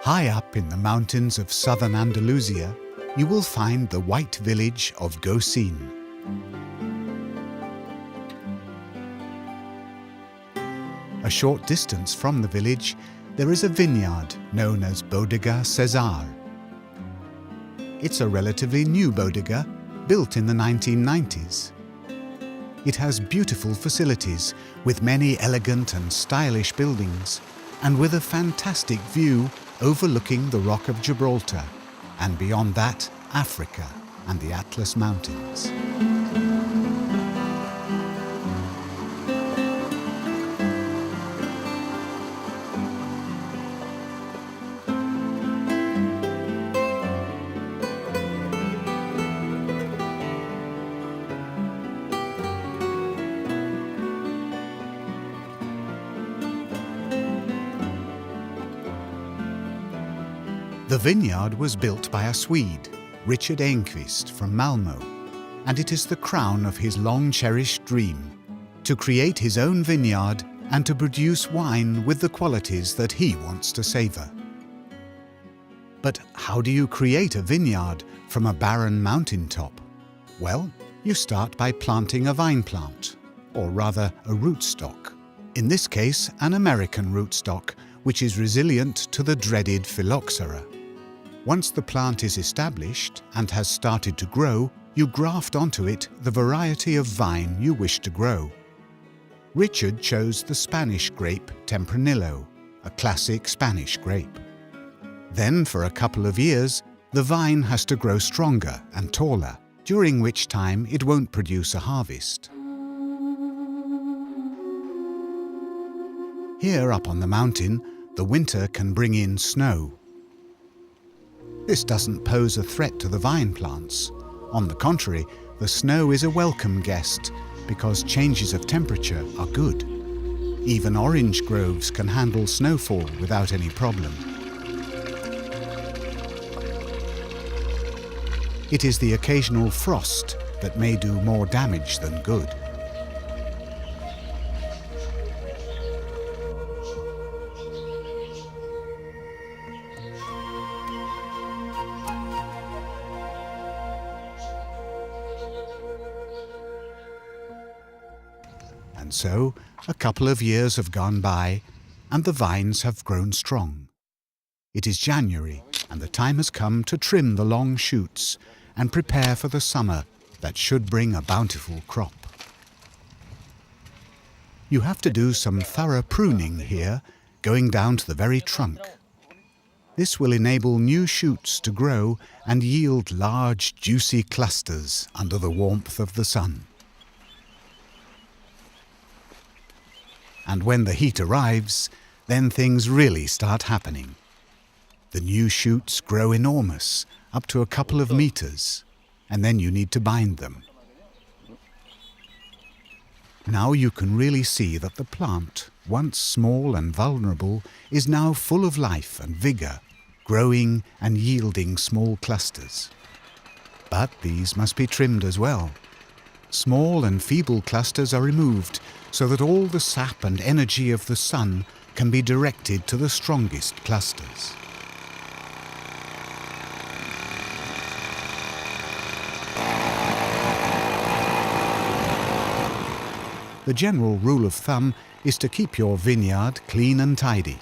High up in the mountains of southern Andalusia, you will find the white village of Gocin. A short distance from the village, there is a vineyard known as Bodega Cezar. It's a relatively new bodega, built in the 1990s. It has beautiful facilities with many elegant and stylish buildings, and with a fantastic view overlooking the Rock of Gibraltar, and beyond that, Africa and the Atlas Mountains. The vineyard was built by a Swede, Richard Enquist from Malmö, and it is the crown of his long-cherished dream to create his own vineyard and to produce wine with the qualities that he wants to savor. But how do you create a vineyard from a barren mountaintop? Well, you start by planting a vine plant, or rather a rootstock. In this case, an American rootstock, which is resilient to the dreaded phylloxera. Once the plant is established and has started to grow, you graft onto it the variety of vine you wish to grow. Richard chose the Spanish grape Tempranillo, a classic Spanish grape. Then, for a couple of years, the vine has to grow stronger and taller, during which time it won't produce a harvest. Here up on the mountain, the winter can bring in snow. This doesn't pose a threat to the vine plants. On the contrary, the snow is a welcome guest because changes of temperature are good. Even orange groves can handle snowfall without any problem. It is the occasional frost that may do more damage than good. And so, a couple of years have gone by, and the vines have grown strong. It is January, and the time has come to trim the long shoots and prepare for the summer that should bring a bountiful crop. You have to do some thorough pruning here, going down to the very trunk. This will enable new shoots to grow and yield large, juicy clusters under the warmth of the sun. And when the heat arrives, then things really start happening. The new shoots grow enormous, up to a couple of meters, and then you need to bind them. Now you can really see that the plant, once small and vulnerable, is now full of life and vigor, growing and yielding small clusters. But these must be trimmed as well. Small and feeble clusters are removed so that all the sap and energy of the sun can be directed to the strongest clusters. The general rule of thumb is to keep your vineyard clean and tidy.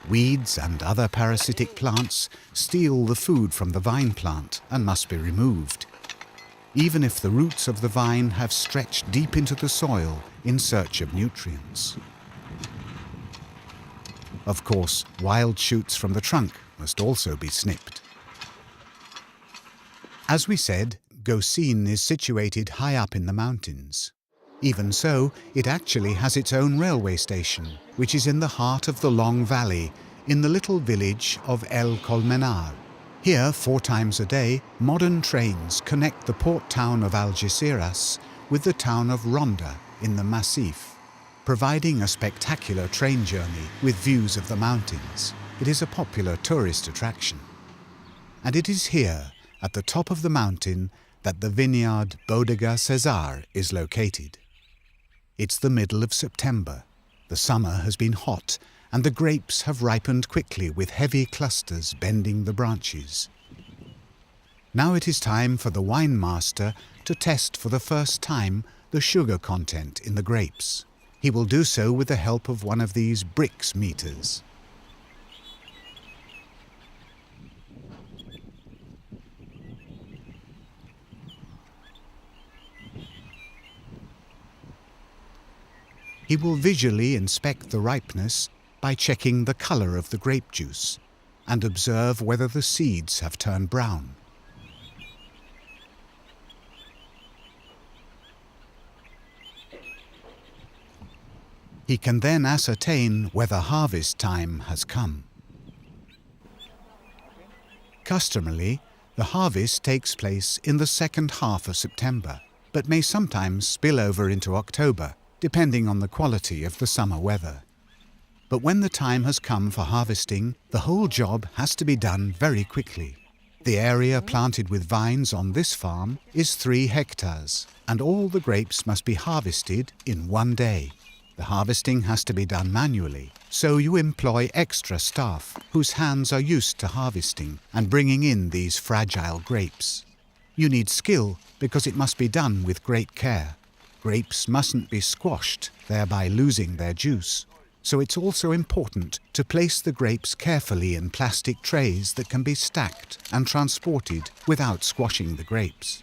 Weeds and other parasitic plants steal the food from the vine plant and must be removed, even if the roots of the vine have stretched deep into the soil in search of nutrients. Of course, wild shoots from the trunk must also be snipped. As we said, Gocin is situated high up in the mountains. Even so, it actually has its own railway station, which is in the heart of the long valley, in the little village of El Colmenar. Here, 4 times a day, modern trains connect the port town of Algeciras with the town of Ronda in the Massif, providing a spectacular train journey with views of the mountains. It is a popular tourist attraction. And it is here, at the top of the mountain, that the vineyard Bodega Cezar is located. It's the middle of September. The summer has been hot, and the grapes have ripened quickly with heavy clusters bending the branches. Now it is time for the wine master to test for the first time the sugar content in the grapes. He will do so with the help of one of these Brix meters. He will visually inspect the ripeness by checking the color of the grape juice and observe whether the seeds have turned brown. He can then ascertain whether harvest time has come. Customarily, the harvest takes place in the second half of September, but may sometimes spill over into October, depending on the quality of the summer weather. But when the time has come for harvesting, the whole job has to be done very quickly. The area planted with vines on this farm is 3 hectares, and all the grapes must be harvested in one day. The harvesting has to be done manually, so you employ extra staff whose hands are used to harvesting and bringing in these fragile grapes. You need skill because it must be done with great care. Grapes mustn't be squashed, thereby losing their juice. So it's also important to place the grapes carefully in plastic trays that can be stacked and transported without squashing the grapes.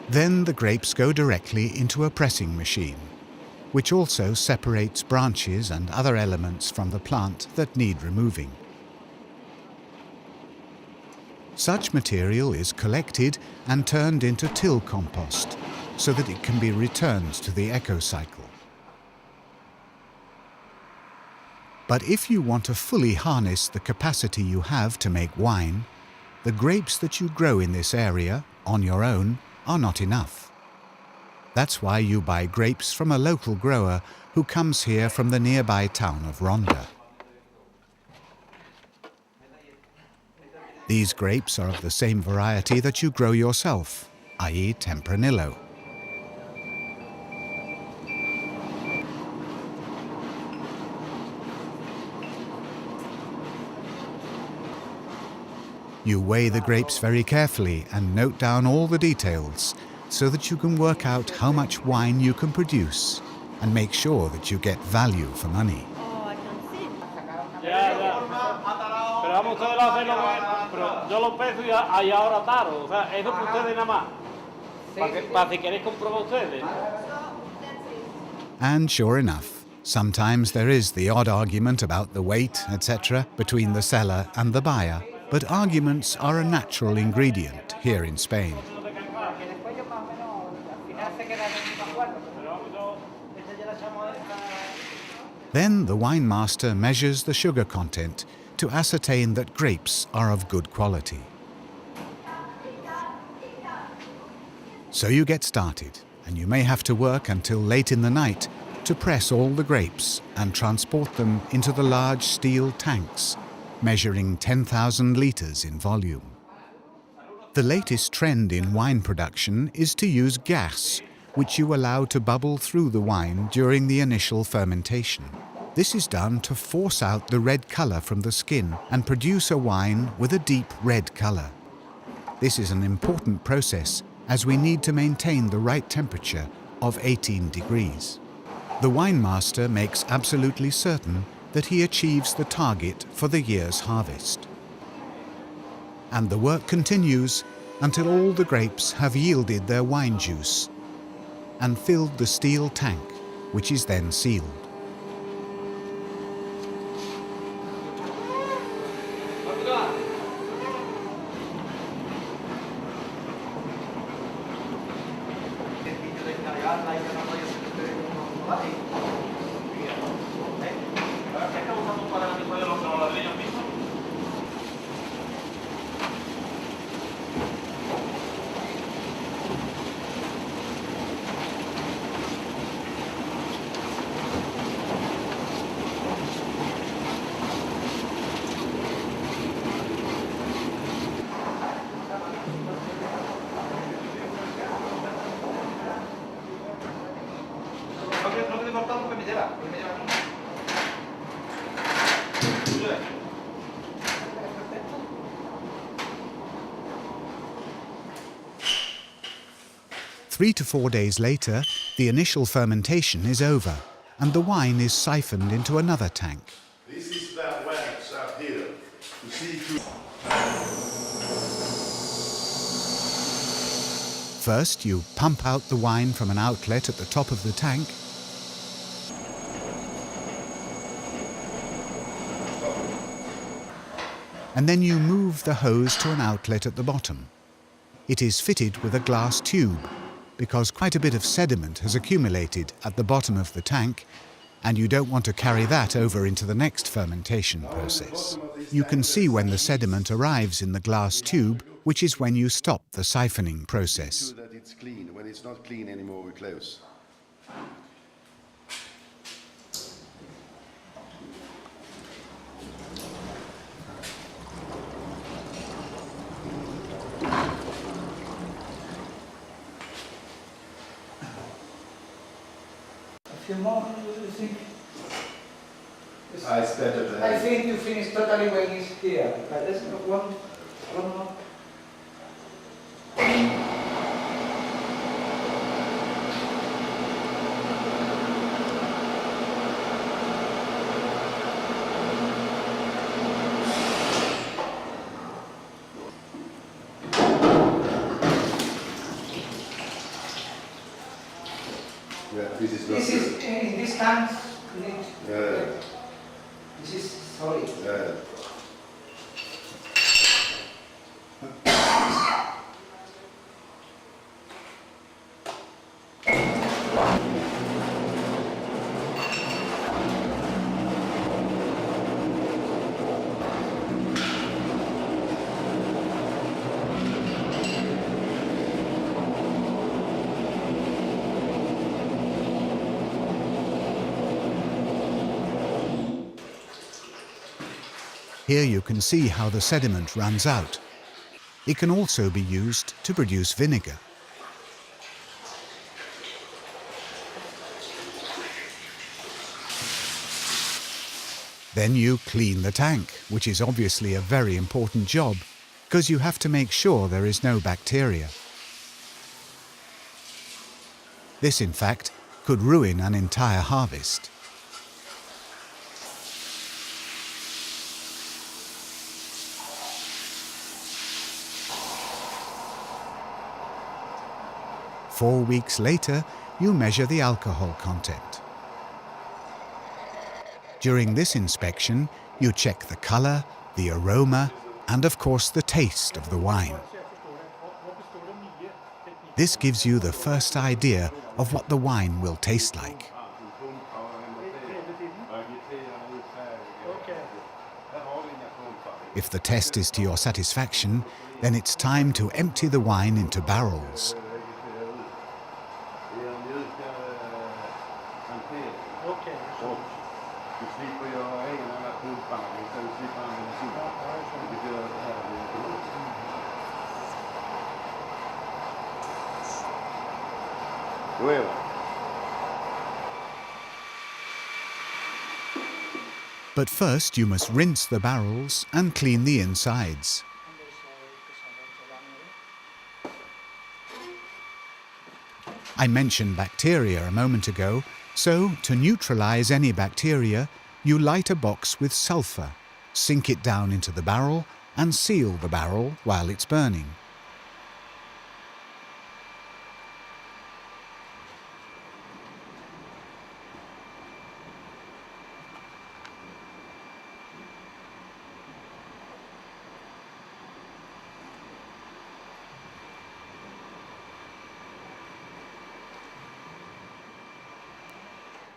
Then the grapes go directly into a pressing machine, which also separates branches and other elements from the plant that need removing. Such material is collected and turned into till compost so that it can be returned to the eco-cycle. But if you want to fully harness the capacity you have to make wine, the grapes that you grow in this area on your own are not enough. That's why you buy grapes from a local grower who comes here from the nearby town of Ronda. These grapes are of the same variety that you grow yourself, i.e. Tempranillo. You weigh the grapes very carefully and note down all the details so that you can work out how much wine you can produce and make sure that you get value for money. And sure enough, sometimes there is the odd argument about the weight, etc., between the seller and the buyer. But arguments are a natural ingredient here in Spain. Then the wine master measures the sugar content to ascertain that grapes are of good quality. So you get started, and you may have to work until late in the night to press all the grapes and transport them into the large steel tanks, measuring 10,000 litres in volume. The latest trend in wine production is to use gas, which you allow to bubble through the wine during the initial fermentation. This is done to force out the red colour from the skin and produce a wine with a deep red colour. This is an important process as we need to maintain the right temperature of 18 degrees. The wine master makes absolutely certain that he achieves the target for the year's harvest. And the work continues until all the grapes have yielded their wine juice and filled the steel tank, which is then sealed. Three to 4 days later, the initial fermentation is over and the wine is siphoned into another tank. This is that wax up here. You see First, you pump out the wine from an outlet at the top of the tank. And then you move the hose to an outlet at the bottom. It is fitted with a glass tube because quite a bit of sediment has accumulated at the bottom of the tank and you don't want to carry that over into the next fermentation process. You can see when the sediment arrives in the glass tube, which is when you stop the siphoning process. that it's clean. When it's not clean anymore, we close. A few more, you think? It's better to I have. think you finish totally when it's here. But let's go one more. Yeah, this is not This good. is in this tank. Yeah. This is solid. Yeah. Here you can see how the sediment runs out. It can also be used to produce vinegar. Then you clean the tank, which is obviously a very important job, because you have to make sure there is no bacteria. This, in fact, could ruin an entire harvest. Four weeks later, you measure the alcohol content. During this inspection, you check the color, the aroma, and of course the taste of the wine. This gives you the first idea of what the wine will taste like. If the test is to your satisfaction, then it's time to empty the wine into barrels. But first you must rinse the barrels and clean the insides. I mentioned bacteria a moment ago, so to neutralize any bacteria, you light a box with sulfur, sink it down into the barrel and seal the barrel while it's burning.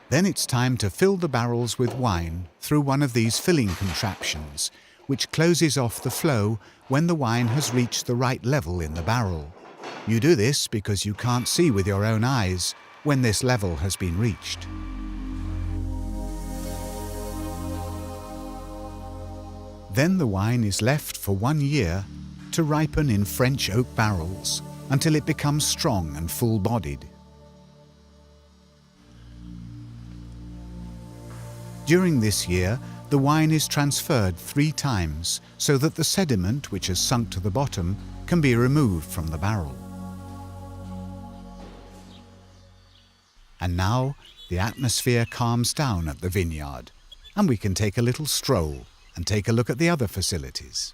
Then it's time to fill the barrels with wine through one of these filling contraptions, which closes off the flow when the wine has reached the right level in the barrel. You do this because you can't see with your own eyes when this level has been reached. Then the wine is left for 1 year to ripen in French oak barrels until it becomes strong and full-bodied. During this year, the wine is transferred 3 times so that the sediment which has sunk to the bottom can be removed from the barrel. And now the atmosphere calms down at the vineyard, and we can take a little stroll and take a look at the other facilities.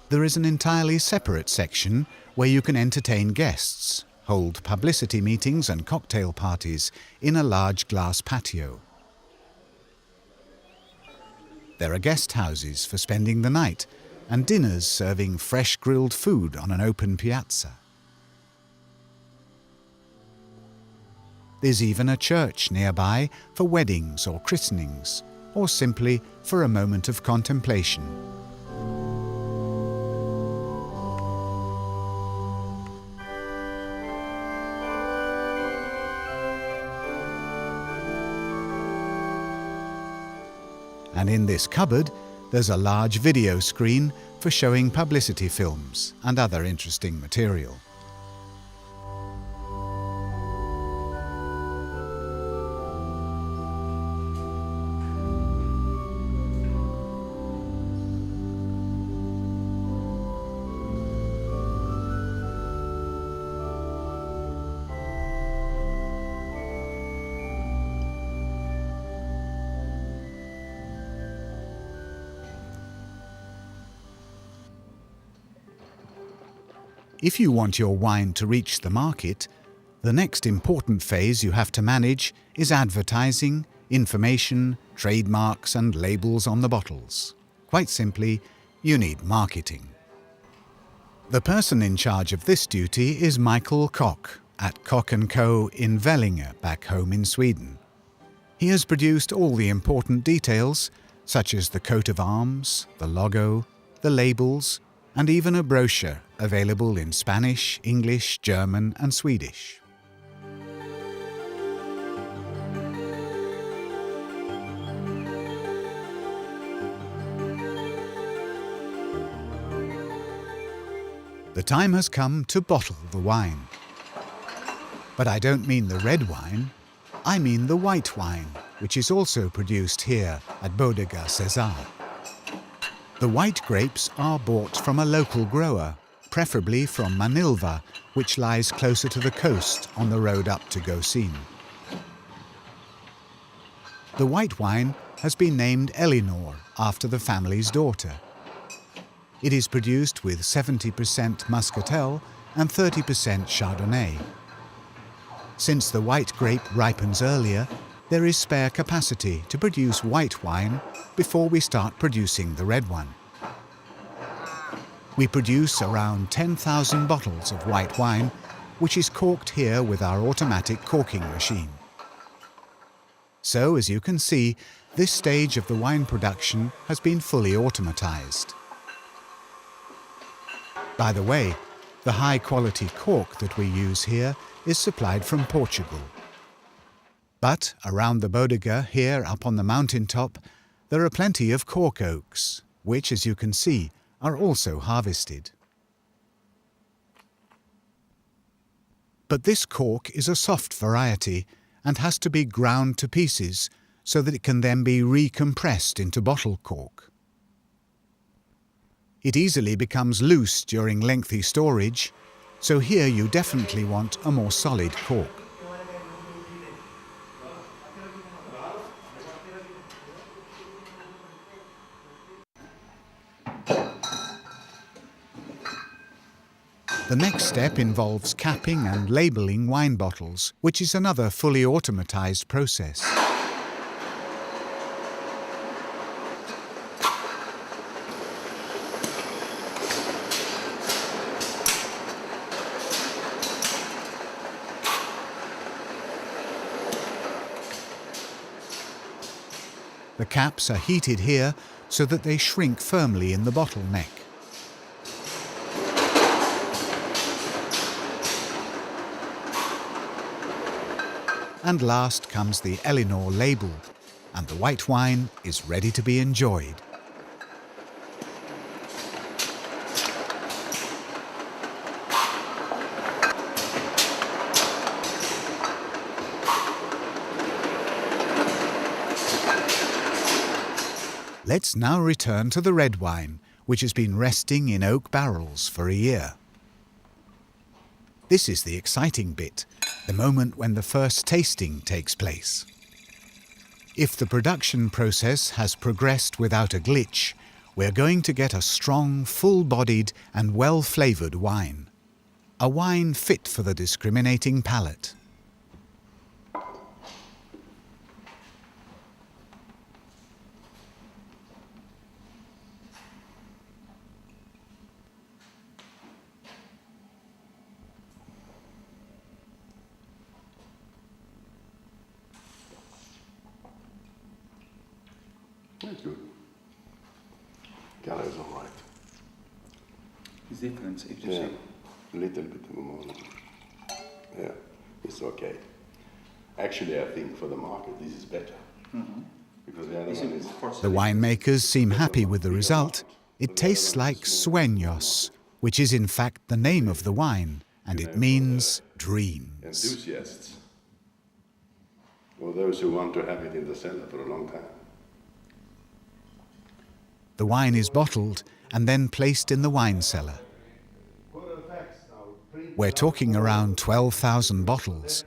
There is an entirely separate section where you can entertain guests, hold publicity meetings and cocktail parties in a large glass patio. There are guest houses for spending the night and dinners serving fresh grilled food on an open piazza. There's even a church nearby for weddings or christenings, or simply for a moment of contemplation. And in this cupboard, there's a large video screen for showing publicity films and other interesting material. If you want your wine to reach the market, the next important phase you have to manage is advertising, information, trademarks and labels on the bottles. Quite simply, you need marketing. The person in charge of this duty is Michael Koch at Koch & Co. in Vellinge, back home in Sweden. He has produced all the important details, such as the coat of arms, the logo, the labels, and even a brochure available in Spanish, English, German and Swedish. The time has come to bottle the wine. But I don't mean the red wine, I mean the white wine, which is also produced here at Bodega Cezar. The white grapes are bought from a local grower, preferably from Manilva, which lies closer to the coast on the road up to Gosin. The white wine has been named Elinor after the family's daughter. It is produced with 70% Muscatel and 30% Chardonnay. Since the white grape ripens earlier, there is spare capacity to produce white wine before we start producing the red one. We produce around 10,000 bottles of white wine, which is corked here with our automatic corking machine. So, as you can see, this stage of the wine production has been fully automatized. By the way, the high-quality cork that we use here is supplied from Portugal. But around the bodega here up on the mountaintop, there are plenty of cork oaks, which, as you can see, are also harvested. But this cork is a soft variety and has to be ground to pieces so that it can then be recompressed into bottle cork. It easily becomes loose during lengthy storage, so here you definitely want a more solid cork. The next step involves capping and labelling wine bottles, which is another fully automatized process. The caps are heated here so that they shrink firmly in the bottle neck. And last comes the Elinor label, and the white wine is ready to be enjoyed. Let's now return to the red wine, which has been resting in oak barrels for a year. This is the exciting bit, the moment when the first tasting takes place. If the production process has progressed without a glitch, we're going to get a strong, full-bodied and well-flavoured wine. A wine fit for the discriminating palate. That's good. Color is all right. It's different, if you Yeah, see. a little bit more. Yeah, it's okay. Actually, I think for the market this is better. Because the other one is... The winemakers seem happy with the result. It tastes like sueños, which is in fact the name of the wine, and it means dreams. Enthusiasts. Or those who want to have it in the cellar for a long time. The wine is bottled and then placed in the wine cellar. We're talking around 12,000 bottles.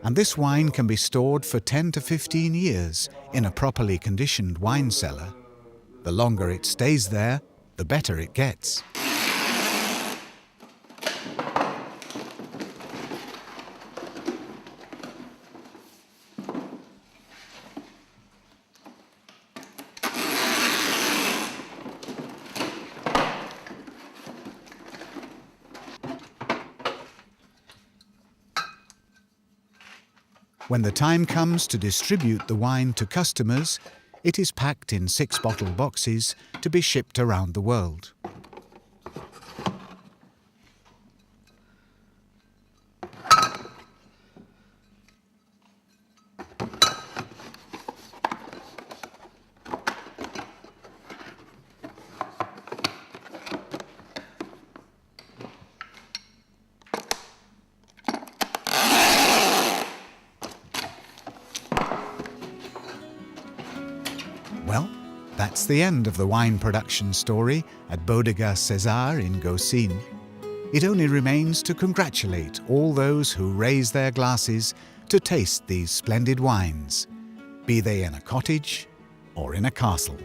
And this wine can be stored for 10 to 15 years in a properly conditioned wine cellar. The longer it stays there, the better it gets. When the time comes to distribute the wine to customers, it is packed in 6-bottle boxes to be shipped around the world. Well, that's the end of the wine production story at Bodega Cezar in Gossin. It only remains to congratulate all those who raise their glasses to taste these splendid wines, be they in a cottage or in a castle.